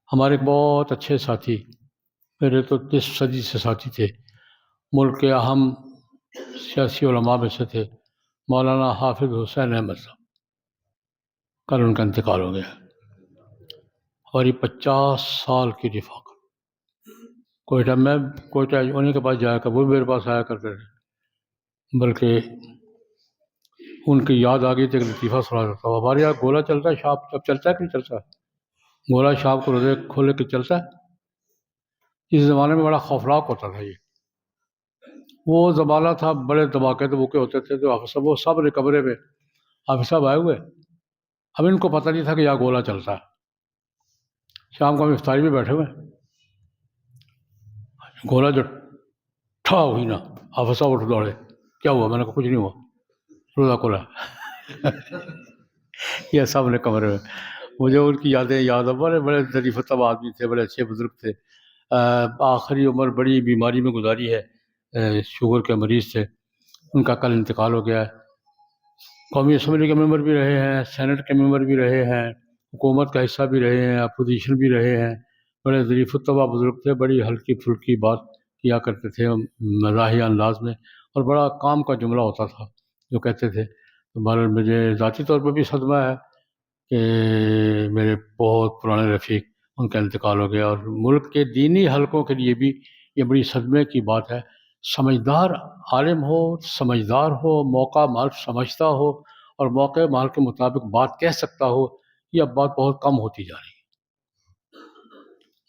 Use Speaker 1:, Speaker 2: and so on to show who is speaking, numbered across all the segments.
Speaker 1: ہمارے ایک بہت اچھے ساتھی، میرے تو 20 صدی سے ساتھی تھے، ملک کے اہم سیاسی علماء میں سے تھے، مولانا حافظ حسین احمد صاحب، کل ان کا انتقال ہو گیا۔ ہماری 50 سال کی رفاقت، کوئٹہ انہیں کے پاس جایا کر، وہ بھی میرے پاس آیا کرتے تھے، بلکہ ان کی یاد آ گئی تھی کہ لطیفہ سنا دیتا ہوں۔ ہمارے یہاں گولا چلتا ہے شام، اب چلتا ہے کہ نہیں چلتا ہے؟ گولا شام کو روزے کھولے کے چلتا ہے۔ اس زمانے میں بڑا خوفناک ہوتا تھا یہ، وہ زمانہ تھا، بڑے دھماکے دھموکے ہوتے تھے، تو حافظ صاحب وہ سب نے کمرے میں، حافظ صاحب آئے ہوئے، اب ان کو پتہ نہیں تھا کہ یہاں گولا چلتا ہے۔ شام کو ہم افطاری میں بیٹھے ہوئے، گولا جو ٹھا ہوئی نا، حافظ صاحب اٹھ دوڑے، کیا ہوا؟ میں نے کہا کچھ نہیں ہوا، روزہ کھولا۔ یہ سب نے کمرے میں، مجھے ان کی یادیں یاد ہیں، بڑے بڑے ظریف طبع آدمی تھے، بڑے اچھے بزرگ تھے۔ آخری عمر بڑی بیماری میں گزاری ہے، شوگر کے مریض تھے، ان کا کل انتقال ہو گیا ہے۔ قومی اسمبلی کے ممبر بھی رہے ہیں، سینٹ کے ممبر بھی رہے ہیں، حکومت کا حصہ بھی رہے ہیں، اپوزیشن بھی رہے ہیں، بڑے ظریف الطبع بزرگ تھے، بڑی ہلکی پھلکی بات کیا کرتے تھے مزاحیہ انداز میں، اور بڑا کام کا جملہ ہوتا تھا جو کہتے تھے۔ بہرحال مجھے ذاتی طور پر بھی صدمہ ہے کہ میرے بہت پرانے رفیق ان کا انتقال ہو گیا، اور ملک کے دینی حلقوں کے لیے بھی یہ بڑی صدمے کی بات ہے۔ سمجھدار عالم ہو، سمجھدار ہو، موقع مال سمجھتا ہو اور موقع مال کے مطابق بات کہہ سکتا ہو، یہ اب بات بہت کم ہوتی جا رہی ہے۔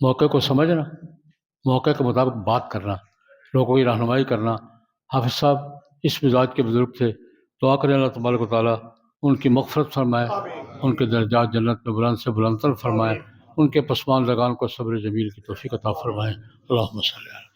Speaker 1: موقع کو سمجھنا، موقع کے مطابق بات کرنا، لوگوں کی رہنمائی کرنا۔ حافظ صاحب اس مزاج کے بزرگ تھے۔ دعا کریں اللہ تبارک و تعالیٰ ان کی مغفرت فرمائے، ان کے درجات جنت میں بلند سے بلند تر فرمائے، ان کے پسماندگان کو صبر جمیل کی توفیق عطا فرمائے۔ اللہم صلی اللہ